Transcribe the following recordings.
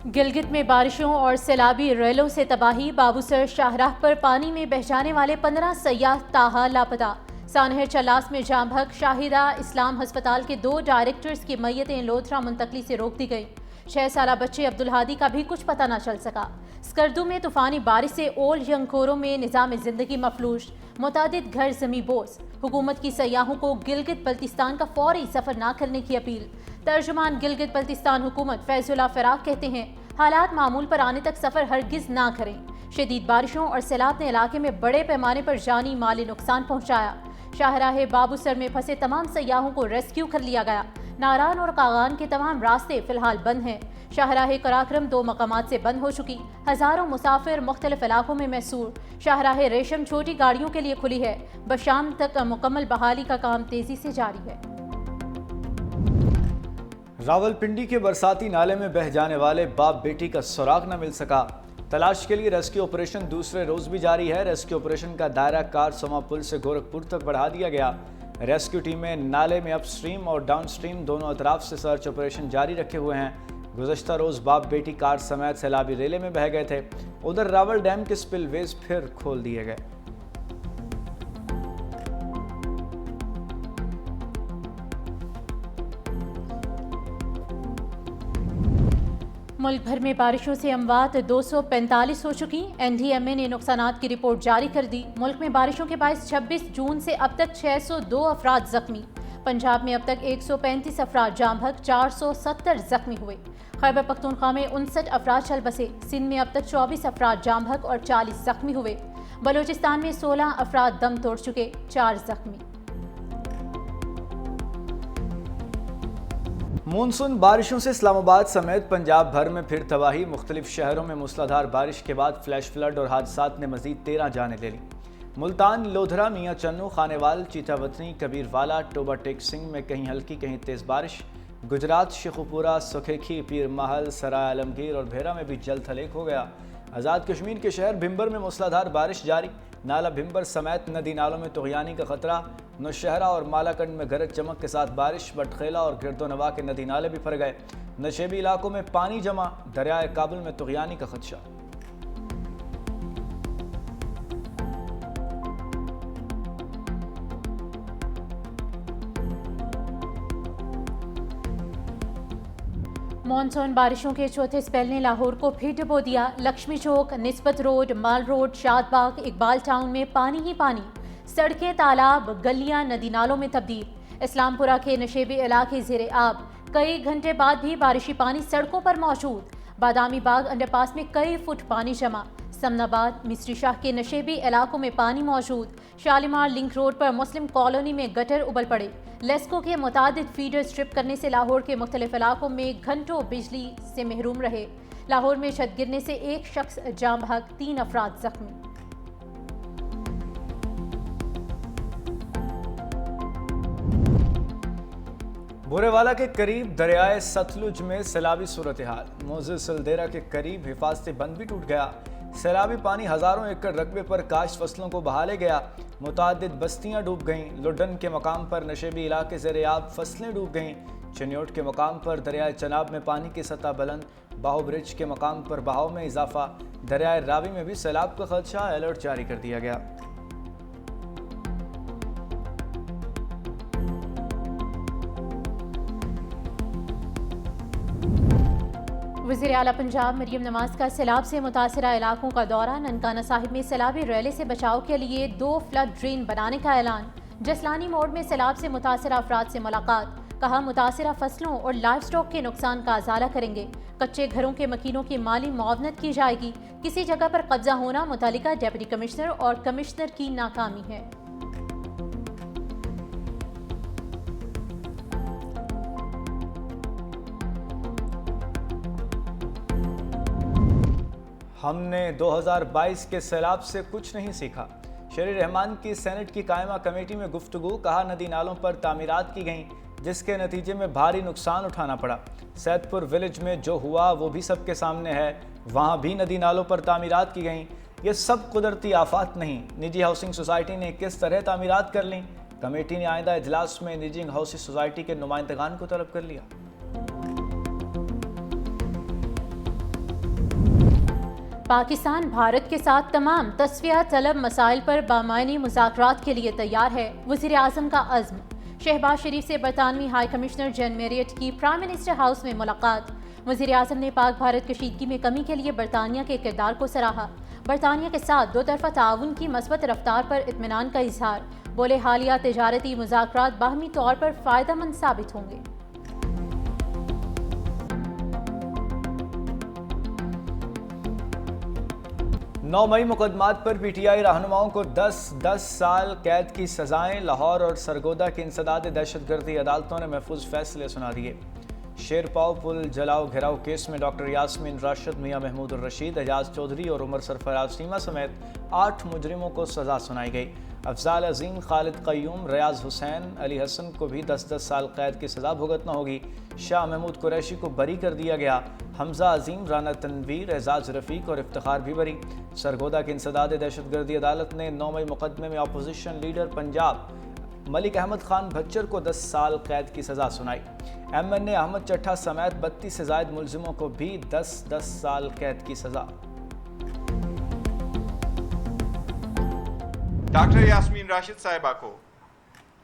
گلگت میں بارشوں اور سیلابی ریلوں سے تباہی، بابوسر شاہراہ پر پانی میں بہہ جانے والے 15 سیاح تاحال لاپتہ۔ سانحر چلاس میں جام بحق، شاہدہ اسلام ہسپتال کے 2 ڈائریکٹرز کی میتیں لودھرا منتقلی سے روک دی گئیں۔ 6 سالہ بچے عبدالہادی کا بھی کچھ پتہ نہ چل سکا۔ سکردو میں طوفانی بارش سے اولڈ ینگکورو میں نظام زندگی مفلوج، متعدد گھر زمیں بوس۔ حکومت کی سیاحوں کو گلگت بلتستان کا فوری سفر نہ کرنے کی اپیل۔ ترجمان گلگت بلتستان حکومت فیض اللہ فراق کہتے ہیں حالات معمول پر آنے تک سفر ہرگز نہ کریں۔ شدید بارشوں اور سیلاب نے علاقے میں بڑے پیمانے پر جانی مالی نقصان پہنچایا۔ شاہراہ بابوسر میں پھنسے تمام سیاحوں کو ریسکیو کر لیا گیا۔ ناران اور قاغان کے تمام راستے فی الحال بند ہیں۔ شاہراہ قراقرم 2 مقامات سے بند ہو چکی، ہزاروں مسافر مختلف علاقوں میں محصور۔ شاہراہ ریشم چھوٹی گاڑیوں کے لیے کھلی ہے، بشام تک مکمل بحالی کا کام تیزی سے جاری ہے۔ راولپنڈی کے برساتی نالے میں بہہ جانے والے باپ بیٹی کا سراغ نہ مل سکا۔ تلاش کے لیے ریسکیو آپریشن دوسرے روز بھی جاری ہے۔ ریسکیو آپریشن کا دائرہ کارسما پل سے گورکھپور تک بڑھا دیا گیا۔ ریسکیو ٹیمیں نالے میں اپ سٹریم اور ڈاؤن سٹریم دونوں اطراف سے سرچ آپریشن جاری رکھے ہوئے ہیں۔ گزشتہ روز باپ بیٹی کار سمیت سیلابی ریلے میں بہہ گئے تھے۔ ادھر راول ڈیم کے سپل ویز پھر کھول دیے گئے۔ ملک بھر میں بارشوں سے اموات 245 ہو چکی۔ این ڈی ایم اے نے نقصانات کی رپورٹ جاری کر دی۔ ملک میں بارشوں کے باعث 26 جون سے اب تک 602 افراد زخمی۔ پنجاب میں اب تک 135 افراد جام بحق، 470 زخمی ہوئے۔ خیبر پختونخوا میں 59 افراد چل بسے۔ سندھ میں اب تک 24 افراد جام بحق اور 40 زخمی ہوئے۔ بلوچستان میں 16 افراد دم توڑ چکے، 4 زخمی۔ مونسون بارشوں سے اسلام آباد سمیت پنجاب بھر میں پھر تباہی۔ مختلف شہروں میں موسلادھار بارش کے بعد فلیش فلڈ اور حادثات نے مزید 13 جانیں لے لیں۔ ملتان، لودھرا، میاں چنو، خانیوال، چیتا وطنی، کبیر والا، ٹوبا ٹیک سنگھ میں کہیں ہلکی کہیں تیز بارش۔ گجرات، شیخوپورہ، سکھیکھی، پیر محل، سرائے عالمگیر اور بھیرا میں بھی جل تھلیک ہو گیا۔ آزاد کشمیر کے شہر بھمبر میں موسلادھار بارش جاری۔ نالا بھمبر سمیت ندی نالوں میں طغیانی کا خطرہ۔ نوشہرہ اور مالاکنڈ میں گرج چمک کے ساتھ بارش۔ بٹخیلا اور گرد و نواح کے ندی نالے بھی بھر گئے۔ نشیبی علاقوں میں پانی جمع۔ دریائے کابل میں طغیانی کا خدشہ۔ مانسون بارشوں کے چوتھے سپیل نے لاہور کو پھر ڈبو دیا۔ لکشمی چوک، نسبت روڈ، مال روڈ، شاد باغ، اقبال ٹاؤن میں پانی ہی پانی۔ سڑکیں، تالاب، گلیاں ندی نالوں میں تبدیل۔ اسلام پورہ کے نشیبی علاقے زیر آب۔ کئی گھنٹے بعد بھی بارشی پانی سڑکوں پر موجود۔ بادامی باغ انڈر پاس میں کئی فٹ پانی جمع۔ سمن آباد، مصری شاہ کے نشیبی علاقوں میں پانی موجود۔ شالیمار لنک روڈ پر مسلم کالونی میں گٹر ابل پڑے۔ لیسکو کے متعدد فیڈر سٹرپ کرنے سے لاہور کے مختلف علاقوں میں گھنٹوں بجلی سے محروم رہے۔ لاہور میں چھت گرنے سے 1 شخص جام بحق، 3 افراد زخمی۔ بورے والا کے قریب دریائے ستلج میں سیلابی صورتحال۔ موزے سلدیرا کے قریب حفاظتی بند بھی ٹوٹ گیا۔ سیلابی پانی ہزاروں ایکڑ رقبے پر کاشت فصلوں کو بہا لے گیا۔ متعدد بستیاں ڈوب گئیں۔ لڈن کے مقام پر نشیبی علاقے زیر آب، فصلیں ڈوب گئیں۔ چنیوٹ کے مقام پر دریائے چناب میں پانی کی سطح بلند۔ باہو برج کے مقام پر بہاؤ میں اضافہ۔ دریائے راوی میں بھی سیلاب کا خدشہ، الرٹ جاری کر دیا گیا۔ وزیر اعلیٰ پنجاب مریم نواز کا سیلاب سے متاثرہ علاقوں کا دورہ۔ ننکانہ صاحب میں سیلابی ریلے سے بچاؤ کے لیے 2 فلڈ ڈرین بنانے کا اعلان۔ جسلانی موڑ میں سیلاب سے متاثرہ افراد سے ملاقات۔ کہا متاثرہ فصلوں اور لائف سٹاک کے نقصان کا ازالہ کریں گے۔ کچے گھروں کے مکینوں کی مالی معاونت کی جائے گی۔ کسی جگہ پر قبضہ ہونا متعلقہ ڈپٹی کمشنر اور کمشنر کی ناکامی ہے۔ ہم نے 2022 کے سیلاب سے کچھ نہیں سیکھا۔ شیر رحمان کی سینٹ کی قائمہ کمیٹی میں گفتگو۔ کہا ندی نالوں پر تعمیرات کی گئیں جس کے نتیجے میں بھاری نقصان اٹھانا پڑا۔ سید پور ولیج میں جو ہوا وہ بھی سب کے سامنے ہے۔ وہاں بھی ندی نالوں پر تعمیرات کی گئیں۔ یہ سب قدرتی آفات نہیں۔ نجی ہاؤسنگ سوسائٹی نے کس طرح تعمیرات کر لیں؟ کمیٹی نے آئندہ اجلاس میں نجی ہاؤسنگ سوسائٹی کے نمائندگان کو طلب کر لیا۔ पाकिस्तान भारत के साथ तमाम तस्फिया तलब मसाइल पर बामायनी मुज़ाकरात के लिए तैयार है, वज़ीर आज़म का अज़्म। शहबाज शरीफ से बरतानवी हाई कमिश्नर जैन मेरियट की प्राइम मिनिस्टर हाउस में मुलाकात। वज़ीर आज़म ने पाक भारत कशीदगी में कमी के लिए बरतानिया के किरदार को सराहा। बरतानिया के साथ दो तरफ़ा ताउन की मस्बत रफ्तार पर इत्मीनान का इजहार। बोले हालिया तिजारती मुज़ाकरात बाहमी तौर पर फ़ायदेमंद साबित होंगे। 9 मई मुकदमात पर पीटीआई रहनुमाओं को 10 साल कैद की सजाएं। लाहौर और सरगोदा की इंसदाद दहशतगर्दी अदालतों ने महफूज फैसले सुना दिए। शेरपाव पुल जलाओ घिराव केस में डॉक्टर यास्मीन राशिद, मियां महमूद रशीद, एजाज चौधरी और उमर सरफराज टीमा समेत 8 मुजरिमों को सजा सुनाई गई। अफजाल अजीम, खालिद कयूम, रियाज हुसैन, अली हसन को भी 10 साल कैद की सजा भुगतना होगी। शाह महमूद कुरैशी को बरी कर दिया गया। हमजा अजीम, राना तनवीर, एजाज रफ़ीक और इफ्तिखार भी बरी। सरगोदा की इंसदाद दहशतगर्दी अदालत ने 9 मई मुकदमे में अपोजिशन लीडर पंजाब मलिक अहमद खान भच्चर को 10 साल कैद की सजा सुनाई। MNA अहमद चट्ठा समेत 32 से ज़ायद मुलजिमों को भी 10 साल कैद की सजा। डॉक्टर यास्मीन राशिद साहिबा को,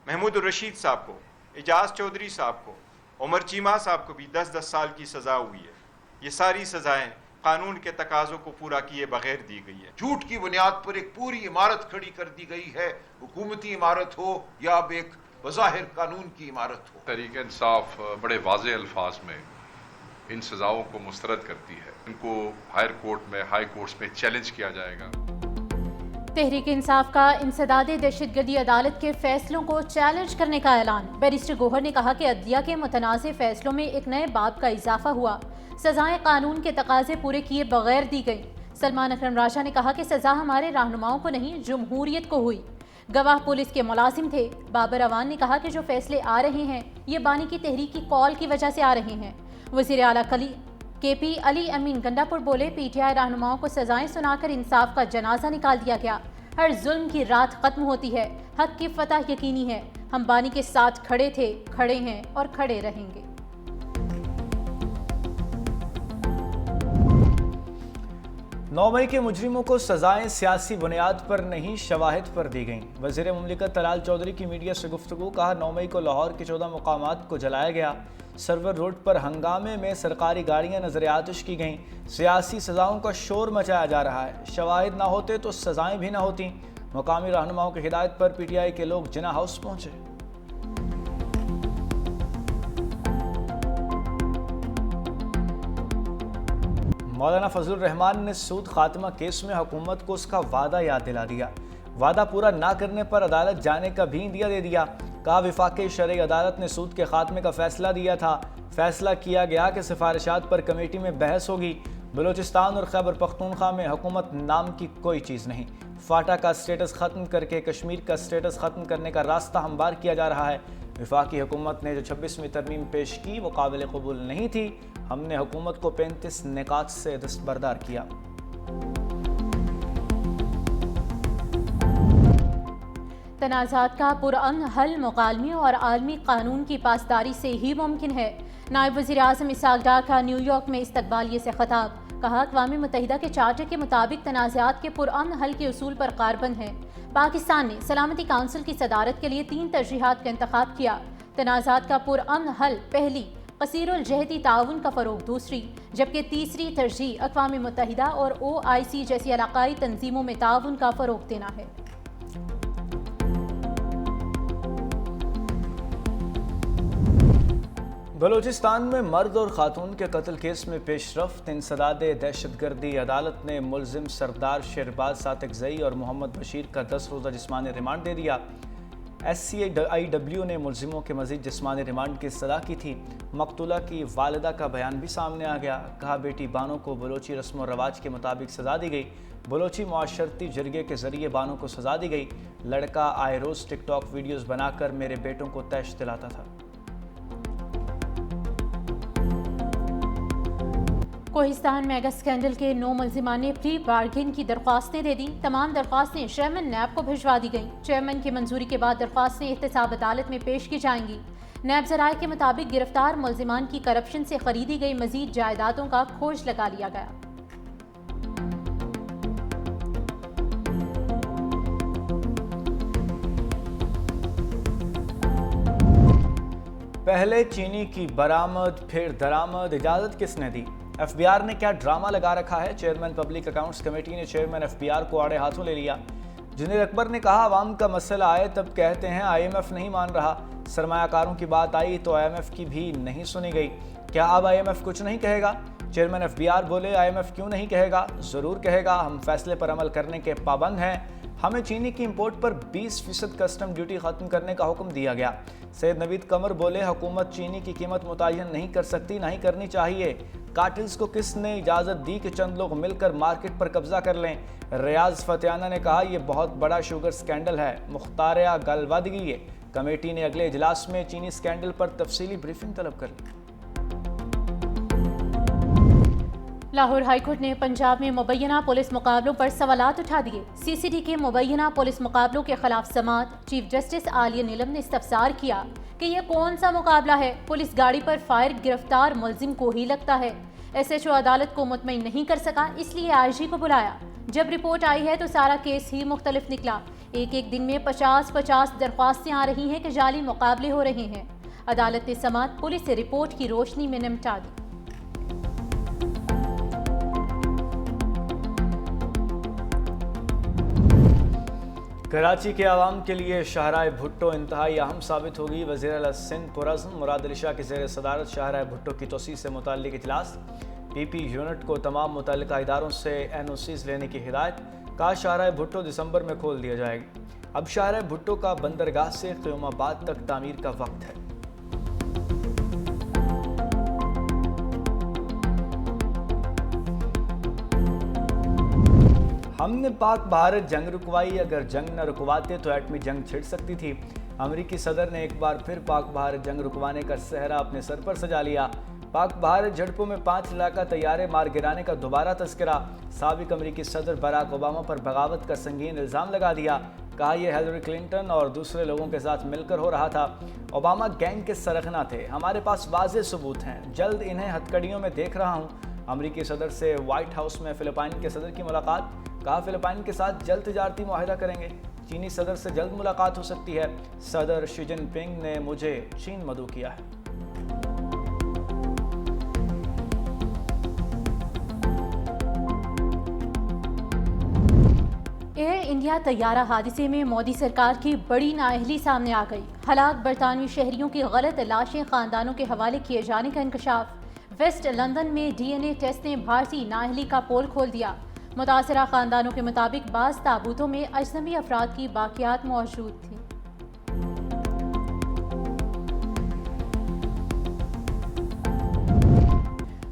महमूद रशीद साहब को, एजाज चौधरी साहब को, उमर चीमा साहब को भी 10 साल की सज़ा हुई है। ये सारी सज़ाएं कानून के तकाज़ों को पूरा किए बगैर दी गई है। झूठ की बुनियाद पर एक पूरी इमारत खड़ी कर दी गई है, हुकूमती इमारत हो या अब एक बज़ाहिर कानून की इमारत हो। तहरीक इंसाफ बड़े वाज़े अल्फाज में इन सज़ाओं को मुस्तरद करती है। इनको हायर कोर्ट में, हाई कोर्ट्स में चैलेंज किया जाएगा। तहरीक इंसाफ का इंसदाद दहशतगर्दी अदालत के फैसलों को चैलेंज करने का ऐलान। बैरिस्टर गोहर ने कहा कि अदलिया के मुतनाज़ फैसलों में एक नए बाब का इजाफा हुआ। सजाएं कानून के तकाजे पूरे किए बगैर दी गई। सलमान अकरम राजा ने कहा कि सजा हमारे रहनुमाओं को नहीं, जमहूरियत को हुई। गवाह पुलिस के मुलाजिम थे। बाबर अवान ने कहा कि जो फैसले आ रहे हैं ये बानी की तहरीकी कॉल की वजह से आ रहे हैं। वज़ीर आला KP अली अमीन गंडापुर बोले, PTI रहनुमाओं को सजाएं सुनाकर इंसाफ का जनाजा निकाल दिया गया। हर जुल्म की रात खत्म होती है, हक की फतह यकीनी है। हम बानी के साथ खड़े थे, खड़े हैं और खड़े रहेंगे। नौ मई के मुजरिमों को सजाएं सियासी बुनियाद पर नहीं, शवाहिद पर दी गईं। वज़ीर मुमलिकत तलाल चौधरी की मीडिया से गुफ्तगू। कहा, 9 मई को लाहौर के 14 मुकामात को जलाया गया। सरवर रोड पर हंगामे में सरकारी गाड़ियां नजर आतिश की गईं। सियासी सजाओं का शोर मचाया जा रहा है। शवाहिद ना होते तो सजाएं भी ना होती। मुकामी रहनुमाओं की हिदायत पर PTI के लोग जिना हाउस पहुंचे। मौलाना फजलुर रहमान ने सूद खात्मा केस में हुकूमत को उसका वादा याद दिला दिया। वादा पूरा ना करने पर अदालत जाने का भी इंदिया दे दिया। कहा, वफाकी शरई अदालत ने सूद के खात्मे का फैसला दिया था। फैसला किया गया कि सिफारिशात पर कमेटी में बहस होगी। बलूचिस्तान और खैबर पख्तूनख्वा में हुकूमत नाम की कोई चीज़ नहीं। फाटा का स्टेटस ख़त्म करके कश्मीर का स्टेटस ख़त्म करने का रास्ता हमवार किया जा रहा है। वफाकी हुकूमत ने जो 26वीं तरमीम पेश की वो काबिल कबूल नहीं थी। हमने हुकूमत को 35 निकात से दस्तबरदार किया। तनाज़ात का पुरअमन हल मुकालमे और आलमी कानून की पासदारी से ही मुमकिन है। नायब वज़ीर आज़म इसहाक़ डार का न्यूयॉर्क में इस्तकबालिये से खिताब। कहा, अक़वाम मुत्तहिदा के चार्टर के मुताबिक तनाज़ात के पुरअमन हल के उसूल पर कारबंद है। पाकिस्तान ने सलामती काउंसिल की सदारत के लिए 3 तरजीहात का इंतखाब किया। तनाज़ात का पुरअमन हल पहली, कसीरुल जहती ताउन का फ़रोग़ दूसरी, जबकि तीसरी तरजीह अक़वाम मुत्तहिदा और OIC जैसी इलाक़ाई तंजीमों में ताउन का फ़रोग़ देना है। बलूचिस्तान में मर्द और खातून के कत्ल केस में पेशरफ्त। इंसदाद दहशतगर्दी अदालत ने मुलजिम सरदार शेरबाज सातिकज़ई और मोहम्मद बशीर का 10 रोज़ा जिस्मानी रिमांड दे दिया। SCIW ने मुलजिमों के मज़ीद जिस्मानी रिमांड की सलाह की थी। मकतूला की वालिदा का बयान भी सामने आ गया। कहा, बेटी बानो को बलोची रस्म व रवाज के मुताबिक सज़ा दी गई। बलोची मुआशरती जरिए के ज़रिए बानो को सज़ा दी गई। लड़का आए रोज़ टिकटॉक वीडियोज़ बनाकर मेरे बेटों को तैश दिलाता था। कोहिस्तान मेगा स्कैंडल के 9 मुलजिमान ने प्री बार्गेन की दरख्वास्तें दे दी। तमाम दरख्वास्तें चेयरमैन नैब को भिजवा दी गईं। चेयरमैन की मंजूरी के बाद दरख्वास्तें एहतसाब अदालत में पेश की जाएंगी। नैब ज़राए के मुताबिक गिरफ्तार मुलजिमान की करप्शन से खरीदी गई मजीद जायदादों का खोज लगा लिया गया। पहले चीनी की बरामद फिर दरामद, इजाजत किसने दी? एफबीआर ने क्या ड्रामा लगा रखा है? चेयरमैन पब्लिक अकाउंट्स कमेटी ने चेयरमैन एफबीआर को आड़े हाथों ले लिया। जुनेर अकबर ने कहा, आवाम का मसला आए तब कहते हैं आईएमएफ नहीं मान रहा। सरमायाकारों की बात आई तो आईएमएफ की भी नहीं सुनी गई। क्या अब आईएमएफ कुछ नहीं कहेगा? चेयरमैन एफबीआर बोले, आईएमएफ क्यों नहीं कहेगा? जरूर कहेगा, हम फैसले पर अमल करने के पाबंद हैं। हमें चीनी की इंपोर्ट पर 20% कस्टम ड्यूटी खत्म करने का हुक्म दिया गया। सैयद नवीद कमर बोले, हुकूमत चीनी की कीमत मुतय्यन नहीं कर सकती, नहीं करनी चाहिए। कार्टेल्स को किसने इजाज़त दी कि चंद लोग मिलकर मार्केट पर कब्जा कर लें? रियाज फतेहाना ने कहा, यह बहुत बड़ा शुगर स्कैंडल है, मुख्तारिया गलवदगी है। कमेटी ने अगले इजलास में चीनी स्कैंडल पर तफसीली ब्रीफिंग तलब कर ली। लाहौर हाईकोर्ट ने पंजाब में मुबैना पुलिस मुकाबलों पर सवालात उठा दिए। सीसीडी के मुबैना पुलिस मुकाबलों के खिलाफ समात चीफ जस्टिस आलिया नीलम ने इस्तफसार किया कि यह कौन सा मुकाबला है? पुलिस गाड़ी पर फायर गिरफ्तार मुलजिम को ही लगता है। एसएचओ अदालत को मुतमईन नहीं कर सका, इसलिए आईजी को बुलाया। जब रिपोर्ट आई है तो सारा केस ही मुख्तलिफ निकला। एक दिन में 50-50 दरख्वास्तें आ रही हैं कि जाली मुकाबले हो रहे हैं। अदालत ने समात पुलिस से रिपोर्ट की रोशनी में निपटा दी। कराची के आवाम के लिए शाहराह भुट्टो इंतहाई अहम साबित होगी। वज़ीर आला सिंध पुरअज़्म मुराद अली शाह की ज़ेर सदारत शाहराह भुट्टो की तोसी से मुताल्लिक़ इजलास। पीपी यूनिट को तमाम मुतल्लिक़ा इदारों से एनओसीज़ लेने की हिदायत। कहा, शाहराह भुट्टो दिसंबर में खोल दिया जाएगी। अब शाहराह भुट्टो का बंदरगाह से क़यामाबाद तक तामीर का वक्त है। हमने पाक भारत जंग रुकवाई, अगर जंग न रुकवाते तो एटमी जंग छिड़ सकती थी। अमेरिकी सदर ने एक बार फिर पाक भारत जंग रुकवाने का सहरा अपने सर पर सजा लिया। पाक भारत झड़पों में 5 इलाका तैयारे मार गिराने का दोबारा तस्करा। साबिक अमेरिकी सदर बराक ओबामा पर बगावत का संगीन इल्ज़ाम लगा दिया। कहा, यह हिलरी क्लिंटन और दूसरे लोगों के साथ मिलकर हो रहा था। ओबामा गैंग के सरगना थे। हमारे पास वाज़ेह सबूत हैं, जल्द इन्हें हथकड़ियों में देख रहा हूँ। अमेरिकी सदर से व्हाइट हाउस में फ़िलिपाइन के सदर की मुलाकात। कहा, फ़िलिपाइन के साथ जल्द तिजारती मुआहिदा करेंगे। चीनी सदर से जल्द मुलाकात हो सकती है। सदर शी जिनपिंग ने मुझे चीन मदऊ किया है। एयर इंडिया तैयारा हादसे में मोदी सरकार की बड़ी नाअहली सामने आ गई। हलाक बरतानवी शहरियों की गलत लाशें खानदानों के हवाले किए जाने का इंकशाफ। वेस्ट लंदन में डीएनए टेस्ट ने भारतीय नाअहली का पोल खोल दिया। मुतासरा खानदानों के मुताबिक बाज़ ताबूतों में अजनबी अफराद की बाकियात मौजूद थी।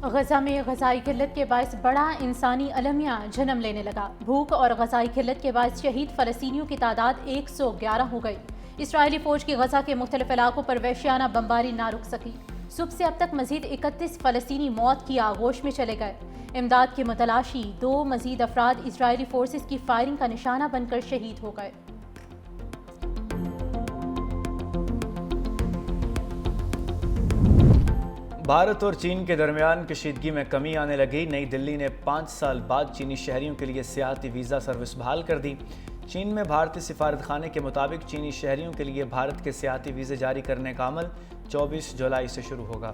गजा में गजाई किल्लत के बायस बड़ा इंसानी अलमिया जन्म लेने लगा। भूख और गजाई किल्लत के बायस शहीद फ़लस्तीनियों की तादाद 111 हो गई। इसराइली फ़ौज की गजा के मुख्तलिफ इलाकों पर वहशियाना बमबारी ना रुक सकी। सुबह से अब तक मजीद 31 फ़लस्तीनी मौत की आगोश में चले गए। इमदाद की मुतलाशी 2 मजीद अफराद इसराइली फोर्सेस की फायरिंग का निशाना बनकर शहीद हो गए। भारत और चीन के दरमियान कशीदगी में कमी आने लगी। नई दिल्ली ने 5 साल बाद चीनी शहरियों के लिए सियाहती वीज़ा सर्विस बहाल कर दी। चीन में भारतीय सिफारत खाने के मुताबिक चीनी शहरियों के लिए भारत के सियाहती वीज़े जारी करने का अमल 24 जुलाई से शुरू होगा।